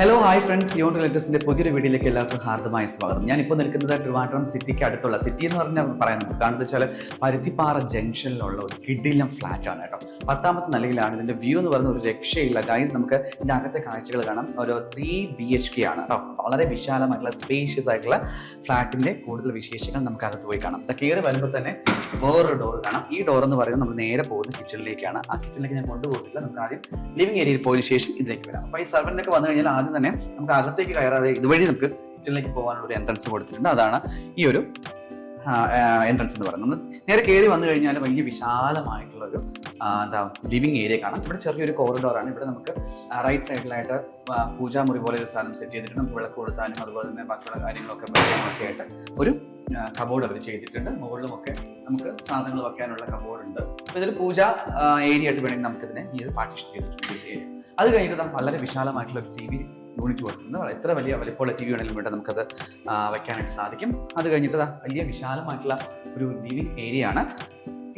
Hello hi friends, യോൺ റിലേറ്റേഴ്സിന്റെ പുതിയൊരു വീഡിയോയിലേക്ക് എല്ലാവർക്കും ഹാർദമായ സ്വാഗതം. ഞാനിപ്പോൾ നിൽക്കുന്നത് ട്രിവാൻഡ്രം സിറ്റിക്ക് അടുത്തുള്ള സിറ്റി എന്ന് പറഞ്ഞാൽ പറയാൻ നമുക്ക് കാണുന്നത് വെച്ചാൽ പരുത്തിപ്പാറ ജംഗ്ഷനിലുള്ള ഒരു കിടിലം ഫ്ലാറ്റ് ആണ് കേട്ടോ. 10ാമത്തെ നിലയിലാണ്. ഇതിന്റെ വ്യൂ എന്ന് പറയുന്ന ഒരു രക്ഷയില്ല ഗൈസ്. നമുക്ക് ഇതിന്റെ അകത്തെ കാഴ്ചകൾ കാണാം. ഒരു 3 BHK ആണ് കേട്ടോ. വളരെ വിശാലമായിട്ടുള്ള സ്പേഷ്യസ് ആയിട്ടുള്ള ഫ്ലാറ്റിന്റെ കൂടുതൽ വിശേഷങ്ങൾ നമുക്ക് അകത്ത് പോയി കാണാം. കയറി വരുമ്പോൾ തന്നെ വേറൊരു ഡോർ കാണാം. ഈ ഡോർ എന്ന് പറയുന്നത് നമ്മൾ നേരെ പോകുന്ന കിച്ചണിലേക്കാണ്. ആ കിച്ചണിലേക്ക് ഞാൻ കൊണ്ടുപോയിട്ടില്ല. നമുക്ക് ആദ്യം ലിവിംഗ് ഏരിയയിൽ പോയതിനു ശേഷം ഇതിലേക്ക് വരാം. അപ്പോൾ ഈ സർവന്റൊക്കെ വന്നു കഴിഞ്ഞാൽ ആദ്യം തന്നെ നമുക്ക് അകത്തേക്ക് കയറാതെ ഇതുവഴി നമുക്ക് കിച്ചണിലേക്ക് പോകാനുള്ള ഒരു എൻട്രൻസ് കൊടുത്തിട്ടുണ്ട്. അതാണ് ഈ ഒരു എൻട്രൻസ് എന്ന് പറയുന്നത്. നമ്മൾ നേരെ കയറി വന്നു കഴിഞ്ഞാൽ വലിയ വിശാലമായിട്ടുള്ള ഒരു ലിവിംഗ് ഏരിയ കാണാം. ഇവിടെ ചെറിയൊരു കോറിഡോറാണ്. ഇവിടെ നമുക്ക് റൈറ്റ് സൈഡിലായിട്ട് പൂജാമുറി പോലെ ഒരു സ്ഥലം സെറ്റ് ചെയ്തിട്ടുണ്ട്. നമുക്ക് വിളക്ക് കൊടുത്താലും അതുപോലെ തന്നെ ബാക്കിയുള്ള കാര്യങ്ങളൊക്കെ ഒക്കെ ആയിട്ട് ഒരു കബോർഡ് അവർ ചെയ്തിട്ടുണ്ട്. മുകളിലുമൊക്കെ നമുക്ക് സാധനങ്ങൾ വെക്കാനുള്ള കബോർഡ് ഉണ്ട്. അപ്പോൾ ഇതിൽ പൂജ ഏരിയ ആയിട്ട് വേണമെങ്കിൽ നമുക്കിതിനെ ഈ ഒരു പാർട്ടീഷൻ ചെയ്തിട്ടുണ്ട് യൂസ് ചെയ്യാം. അത് കഴിഞ്ഞിട്ട് വളരെ വിശാലമായിട്ടുള്ള ഒരു TV യൂണിറ്റ് കൊടുത്തിട്ടുണ്ട്. എത്ര വലിയ വലിപ്പമുള്ള TV വേണമെങ്കിലും വേണ്ട നമുക്കത് വെക്കാനായിട്ട് സാധിക്കും. അത് കഴിഞ്ഞിട്ട് വലിയ വിശാലമായിട്ടുള്ള ഒരു ലിവിംഗ് ഏരിയ ആണ്.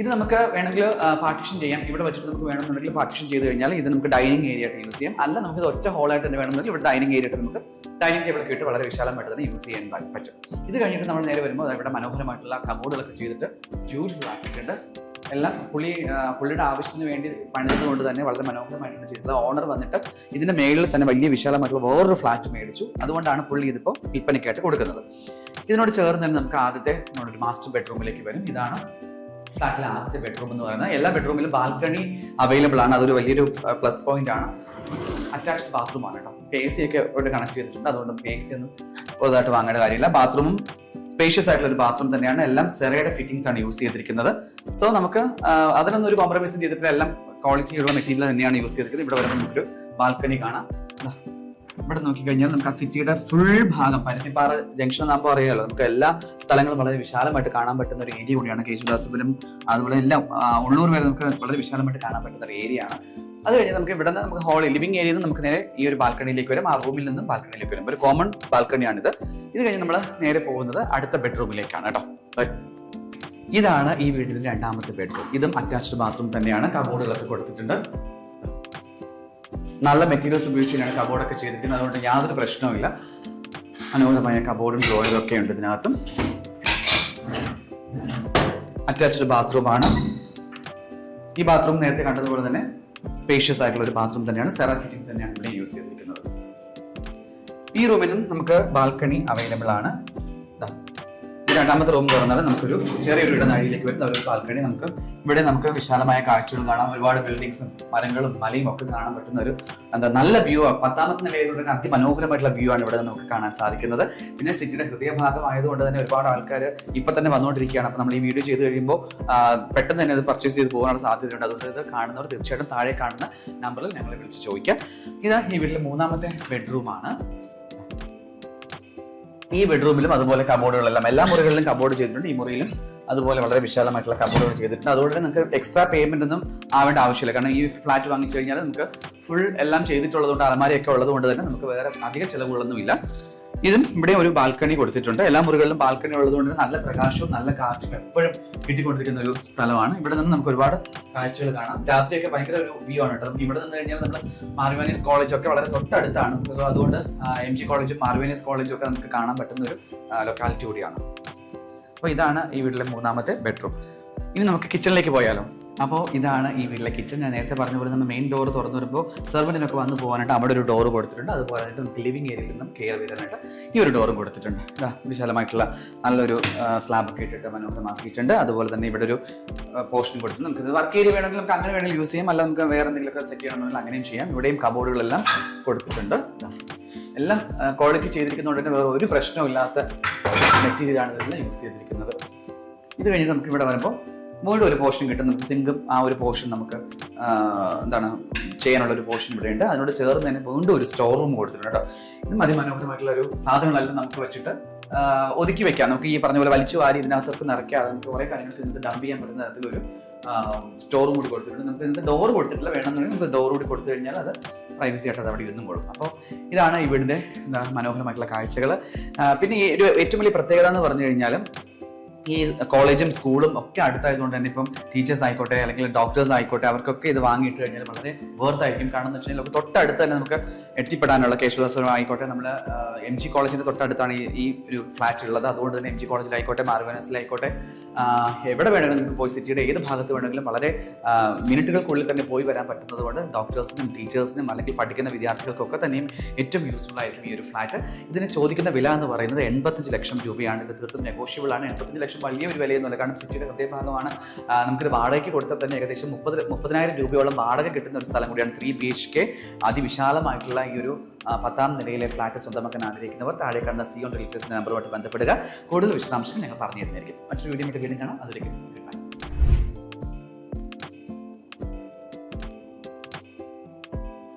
ഇത് നമുക്ക് വേണമെങ്കിൽ പാർട്ടീഷൻ ചെയ്യാം. ഇവിടെ വെച്ചിട്ട് നമുക്ക് വേണമെന്നുണ്ടെങ്കിൽ പാർട്ടീഷൻ ചെയ്ത് കഴിഞ്ഞാൽ ഇത് നമുക്ക് ഡൈനിങ് ഏരിയ ആയിട്ട് യൂസ് ചെയ്യാം. അല്ല നമുക്ക് ഇത് ഒറ്റ ഹോളായിട്ട് തന്നെ വേണമെന്നുണ്ടെങ്കിൽ ഇവിടെ ഡൈനിങ് ഏരിയ ആയിട്ട് നമുക്ക് ഡൈനിങ് ടേബിളൊക്കെ ഇട്ട് വളരെ വിശാലമായിട്ട് തന്നെ യൂസ് ചെയ്യാൻ പറ്റും. ഇത് കഴിഞ്ഞിട്ട് നമ്മൾ നേരെ വരുമ്പോൾ ഇവിടെ മനോഹരമായിട്ടുള്ള കബോർഡുകളൊക്കെ ചെയ്തിട്ട് ബ്യൂട്ടിഫുൾ ആക്കിയിട്ടുണ്ട്. എല്ലാം പുള്ളിയുടെ ആവശ്യത്തിന് വേണ്ടി പണിതുകൊണ്ട് തന്നെ വളരെ മനോഹരമായിട്ടാണ് ചെയ്തത്. ഓണർ വന്നിട്ട് ഇതിന്റെ മേളിൽ തന്നെ വലിയ വിശാലമായിട്ടുള്ള വേറൊരു ഫ്ലാറ്റ് മേടിച്ചു. അതുകൊണ്ടാണ് പുള്ളി ഇതിപ്പോൾ വിൽപ്പനയ്ക്കായിട്ട് കൊടുക്കുന്നത്. ഇതിനോട് ചേർന്ന് തന്നെ നമുക്ക് ആദ്യത്തെ ഒരു മാസ്റ്റർ ബെഡ്റൂമിലേക്ക് വരും. ഇതാണ് ഫ്ലാറ്റിലെ ആദ്യത്തെ ബെഡ്റൂം എന്ന് പറയുന്നത്. എല്ലാ ബെഡ്റൂമിലും ബാൽക്കണി അവൈലബിൾ ആണ്. അതൊരു വലിയൊരു പ്ലസ് പോയിന്റ് ആണ്. അറ്റാച്ച്ഡ് ബാത്റൂം ആണ് കേട്ടോ. AC ഒക്കെ ഇവിടെ കണക്ട് ചെയ്തിട്ടുണ്ട്. അതുകൊണ്ട് നമുക്ക് AC ഒന്നും പുതുതായിട്ട് വാങ്ങേണ്ട കാര്യമില്ല. ബാത്റൂമും സ്പേഷ്യസ് ആയിട്ടുള്ള ഒരു ബാത്റൂം തന്നെയാണ്. എല്ലാം സെറയുടെ ഫിറ്റിംഗ്സ് ആണ് യൂസ് ചെയ്തിരിക്കുന്നത്. സോ നമുക്ക് അതിനൊന്നും ഒരു കോംപ്രമൈസ് ചെയ്തിട്ടില്ല. എല്ലാം ക്വാളിറ്റിയുള്ള മെറ്റീരിയൽ തന്നെയാണ് യൂസ് ചെയ്തിരിക്കുന്നത്. ഇവിടെ വരുമ്പോൾ നമുക്കൊരു ബാൽക്കണി കാണാം. ഇവിടെ നോക്കിക്കഴിഞ്ഞാൽ നമുക്ക് ആ സിറ്റിയുടെ ഫുൾ ഭാഗം പരുത്തിപ്പാറ ജംഗ്ഷൻ എന്നാകുമ്പോൾ അറിയാമല്ലോ, നമുക്ക് എല്ലാ സ്ഥലങ്ങളും വളരെ വിശാലമായിട്ട് കാണാൻ പറ്റുന്ന ഒരു ഏരിയ കൂടിയാണ്. കേശുദാസപുരം അതുപോലെ എല്ലാം ഉള്ളൂർ വരെ നമുക്ക് വളരെ വിശാലമായിട്ട് കാണാൻ പറ്റുന്ന ഒരു ഏരിയ ആണ്. അത് കഴിഞ്ഞ് നമുക്ക് ഇവിടെ നിന്ന് നമുക്ക് ഹോൾ ലിവിംഗ് ഏരിയയിൽ നിന്ന് നമുക്ക് നേരെ ഈ ഒരു ബാൽക്കണിയിലേക്ക് വരും. ആ റൂമിൽ നിന്നും ബാൽക്കണിയിലേക്ക് വരും. ഒരു കോമൺ ബാൽക്കണിയാണിത്. ഇത് കഴിഞ്ഞ് നമ്മൾ നേരെ പോകുന്നത് അടുത്ത ബെഡ്റൂമിലേക്കാണ് കേട്ടോ. ഇതാണ് ഈ വീടിന്റെ 2ാമത്തെ ബെഡ്റൂം. ഇതും അറ്റാച്ച്ഡ് ബാത്റൂം തന്നെയാണ്. കബോർഡുകളൊക്കെ കൊടുത്തിട്ടുണ്ട്. നല്ല മെറ്റീരിയൽസ് ഉപയോഗിച്ചാണ് കബോർഡൊക്കെ ചെയ്തിരിക്കുന്നത്. അതുകൊണ്ട് യാതൊരു പ്രശ്നവുമില്ല. മനോഹരമായ കബോർഡും ഡ്രോയറും ഒക്കെ ഉണ്ട് ഇതിനകത്തും. അറ്റാച്ച്ഡ് ബാത്റൂമാണ്. ഈ ബാത്റൂം നേരത്തെ കണ്ടതുപോലെ തന്നെ സ്പേഷ്യസ് ആയിട്ടുള്ള ഒരു ബാത്റൂം തന്നെയാണ്. സെറ ഫിറ്റിംഗ്സ് തന്നെയാണ് ഇവിടെ യൂസ് ചെയ്തിരിക്കുന്നത്. ഈ റൂമിലും നമുക്ക് ബാൽക്കണി അവൈലബിൾ ആണ്. 2ാമത്തെ റൂം തുറന്നാൽ നമുക്കൊരു ചെറിയൊരു ഇടനാഴിയിലേക്ക് വരുന്ന ഒരു ബാൽക്കണി. ഇവിടെ നമുക്ക് വിശാലമായ കാഴ്ചകൾ കാണാം. ഒരുപാട് ബിൽഡിങ്സും മരങ്ങളും മലയും ഒക്കെ കാണാൻ പറ്റുന്ന ഒരു നല്ല വ്യൂ. 10ാമത്തെ നിലയിലുള്ള അതിമനോഹരമായിട്ടുള്ള വ്യൂ ആണ് ഇവിടെ നമുക്ക് കാണാൻ സാധിക്കുന്നത്. പിന്നെ സിറ്റിയുടെ ഹൃദയഭാഗം ആയതുകൊണ്ട് തന്നെ ഒരുപാട് ആൾക്കാർ ഇപ്പൊ തന്നെ വന്നുകൊണ്ടിരിക്കുകയാണ്. അപ്പോൾ നമ്മൾ ഈ വീഡിയോ ചെയ്ത് കഴിയുമ്പോൾ പെട്ടെന്ന് തന്നെ അത് പർച്ചേസ് ചെയ്ത് പോകാനുള്ള സാധ്യതയുണ്ട്. അതുകൊണ്ട് ഇത് കാണുന്നവർ തീർച്ചയായിട്ടും താഴെ കാണുന്ന നമ്പറിൽ ഞങ്ങളെ വിളിച്ച് ചോദിക്കാം. ഇതാ ഈ വീട്ടിലെ 3ാമത്തെ ബെഡ്റൂമാണ്. ഈ ബെഡ്റൂമിലും അതുപോലെ കബോർഡുകളെല്ലാം എല്ലാ മുറികളിലും കബോർഡ് ചെയ്തിട്ടുണ്ട്. ഈ മുറിയിലും അതുപോലെ വളരെ വിശാലമായിട്ടുള്ള കബോർഡുകൾ ചെയ്തിട്ടുണ്ട്. അതുകൊണ്ട് നിങ്ങൾക്ക് എക്സ്ട്രാ പേയ്മെന്റ് ഒന്നും ആവേണ്ട ആവശ്യമില്ല. കാരണം ഈ ഫ്ലാറ്റ് വാങ്ങിച്ചു കഴിഞ്ഞാൽ നമുക്ക് ഫുൾ എല്ലാം ചെയ്തിട്ടുള്ളതുകൊണ്ട് അലമാരയൊക്കെ ഉള്ളതുകൊണ്ട് തന്നെ നമുക്ക് വേറെ അധിക ചിലവുകളൊന്നുമില്ല. ഇതും ഇവിടെ ഒരു ബാൽക്കണി കൊടുത്തിട്ടുണ്ട്. എല്ലാ മുറികളിലും ബാൽക്കണി ഉള്ളതുകൊണ്ട് നല്ല പ്രകാശവും നല്ല കാറ്റും എപ്പോഴും കിട്ടിക്കൊണ്ടിരിക്കുന്ന ഒരു സ്ഥലമാണ്. ഇവിടെ നിന്ന് നമുക്ക് ഒരുപാട് കാഴ്ചകൾ കാണാം. രാത്രിയൊക്കെ ഭയങ്കര ഒരു വ്യൂ ആണ് കേട്ടോ. ഇവിടെ നിന്ന് കഴിഞ്ഞാൽ നമ്മൾ മാർവേനീസ് കോളേജ് ഒക്കെ വളരെ തൊട്ടടുത്താണ്. സോ അതുകൊണ്ട് MG കോളേജും മാർവേനീസ് കോളേജും ഒക്കെ നമുക്ക് കാണാൻ പറ്റുന്ന ഒരു ലൊക്കാലിറ്റി കൂടിയാണ്. അപ്പോൾ ഇതാണ് ഈ വീട്ടിലെ 3ാമത്തെ ബെഡ്റൂം. ഇനി നമുക്ക് കിച്ചണിലേക്ക് പോയാലോ. അപ്പോൾ ഇതാണ് ഈ വീട്ടിലെ കിച്ചൺ. ഞാൻ നേരത്തെ പറഞ്ഞ പോലെ നമ്മൾ മെയിൻ ഡോർ തുറന്നു വരുമ്പോൾ സെർവൻറ്റിനൊക്കെ വന്ന് പോകാനായിട്ട് അവിടെ ഒരു ഡോർ കൊടുത്തിട്ടുണ്ട്. അതുപോലെ തന്നെ നമുക്ക് ലിവിംഗ് ഏരിയയിൽ നിന്നും കയറി വരാനായിട്ട് ഈ ഒരു ഡോറും കൊടുത്തിട്ടുണ്ട്. വിശാലമായിട്ടുള്ള നല്ലൊരു സ്ലാബൊക്കെ ഇട്ടിട്ട് മനോഹരമാക്കിയിട്ടുണ്ട്. അതുപോലെ തന്നെ ഇവിടെ ഒരു പോർഷൻ കൊടുത്തിട്ടുണ്ട്. നമുക്ക് വർക്ക് ഏരിയ വേണമെങ്കിൽ നമുക്ക് അങ്ങനെ വേണമെങ്കിൽ യൂസ് ചെയ്യാം. അല്ല നമുക്ക് വേറെ എന്തെങ്കിലുമൊക്കെ സെറ്റ് ചെയ്യണമെങ്കിൽ അങ്ങനെയും ചെയ്യാം. ഇവിടെയും കബോർഡുകളെല്ലാം കൊടുത്തിട്ടുണ്ട്. എല്ലാം ക്വാളിറ്റി ചെയ്തിരിക്കുന്നതുകൊണ്ട് തന്നെ വേറെ ഒരു പ്രശ്നമില്ലാത്ത മെറ്റീരിയലാണ് ഇതെല്ലാം യൂസ് ചെയ്തിരിക്കുന്നത്. ഇത് കഴിഞ്ഞ് നമുക്ക് ഇവിടെ വരുമ്പോൾ വീണ്ടും ഒരു പോർഷൻ കിട്ടും. നമുക്ക് സിങ്കും ആ ഒരു പോർഷൻ നമുക്ക് ചെയ്യാനുള്ള ഒരു പോർഷൻ ഇവിടെ ഉണ്ട്. അതിനോട് ചേർന്ന് തന്നെ വീണ്ടും ഒരു സ്റ്റോർ റൂം കൊടുത്തിട്ടുണ്ട് കേട്ടോ. ഇത് അതിമനോഹരമായിട്ടുള്ള ഒരു സാധനങ്ങളെല്ലാം നമുക്ക് വെച്ചിട്ട് ഒതുക്കി വെക്കാം. നമുക്ക് ഈ പറഞ്ഞ പോലെ വലിച്ചു വാരി ഇതിനകത്തൊക്കെ നിറയ്ക്കാതെ നമുക്ക് കുറേ കാര്യങ്ങൾക്ക് ഇന്നത്തെ ഡംപ് ചെയ്യാൻ പറ്റുന്ന തരത്തിലൊരു സ്റ്റോർ റൂം കൂടി കൊടുത്തിട്ടുണ്ട്. നമുക്ക് ഇന്നത്തെ ഡോർ കൊടുത്തിട്ടില്ല. വേണമെന്നുണ്ടെങ്കിൽ നമുക്ക് ഡോർ കൂടി കൊടുത്തു കഴിഞ്ഞാൽ അത് പ്രൈവസി ആയിട്ട് അത് അവിടെ ഇരുന്നും കൊടുക്കും. അപ്പോൾ ഇതാണ് ഈ വീടിൻ്റെ മനോഹരമായിട്ടുള്ള കാഴ്ചകൾ. പിന്നെ ഈ ഒരു ഏറ്റവും വലിയ പ്രത്യേകത എന്ന് പറഞ്ഞു കഴിഞ്ഞാൽ ഈ കോളേജും സ്കൂളും ഒക്കെ അടുത്തായതുകൊണ്ട് തന്നെ ഇപ്പം ടീച്ചേഴ്സ് ആയിക്കോട്ടെ അല്ലെങ്കിൽ ഡോക്ടേഴ്സ് ആയിക്കോട്ടെ അവർക്കൊക്കെ ഇത് വാങ്ങിയിട്ട് കഴിഞ്ഞാൽ വളരെ വേർത്തായിരിക്കും. കാരണം എന്ന് വെച്ച് കഴിഞ്ഞാൽ തൊട്ടടുത്ത് തന്നെ നമുക്ക് എത്തിപ്പെടാനുള്ള കേശവദാസം ആയിക്കോട്ടെ, നമ്മൾ MG കോളേജിൻ്റെ തൊട്ടടുത്താണ് ഈ ഒരു ഫ്ലാറ്റ് ഉള്ളത്. അതുകൊണ്ട് തന്നെ MG കോളേജിലായിക്കോട്ടെ, മാർവനസിലായിക്കോട്ടെ, എവിടെ വേണമെങ്കിലും നിങ്ങൾക്ക് പോയി സിറ്റിയുടെ ഏത് ഭാഗത്ത് വേണമെങ്കിലും വളരെ മിനിറ്റുകൾക്കുള്ളിൽ തന്നെ പോയി വരാൻ പറ്റുന്നത് കൊണ്ട് ഡോക്ടേഴ്സിനും ടീച്ചേഴ്സിനും അല്ലെങ്കിൽ പഠിക്കുന്ന വിദ്യാർത്ഥികൾക്കൊക്കെ തന്നെയും ഏറ്റവും യൂസ്ഫുൾ ആയിരിക്കും ഈ ഒരു ഫ്ലാറ്റ്. ഇതിന് ചോദിക്കുന്ന വില എന്ന് പറയുന്നത് 85 ലക്ഷം രൂപയാണ്. ഇത് തീർത്തും നെഗോഷ്യബിൾ ആണ്. 85 ലക്ഷം വലിയൊരു വിലയൊന്നുമല്ല, കാരണം സിറ്റിയുടെ ഹൃദയഭാഗമാണ്. നമുക്കിത് വാടകയ്ക്ക് കൊടുത്താൽ തന്നെ ഏകദേശം 30,000 രൂപയോളം വാടക കിട്ടുന്ന ഒരു സ്ഥലം കൂടിയാണ്. 3 BHK അതിവിശാലമായിട്ടുള്ള ഈ ഒരു 10ാം നിലയിലെ ഫ്ലാറ്റ് സ്വന്തമാക്കാൻ ആഗ്രഹിക്കുന്നവർ താഴെ കാണുന്ന സിയോൺ റിയൽറ്റേഴ്സിന്റെ നമ്പറുമായിട്ട് ബന്ധപ്പെടുക. കൂടുതൽ വിശദാംശങ്ങൾ ഞങ്ങൾ പറഞ്ഞു തരുന്നതായിരിക്കും. മറ്റൊരു വീഡിയോ വീണ്ടും കാണാം. അതിലേക്ക്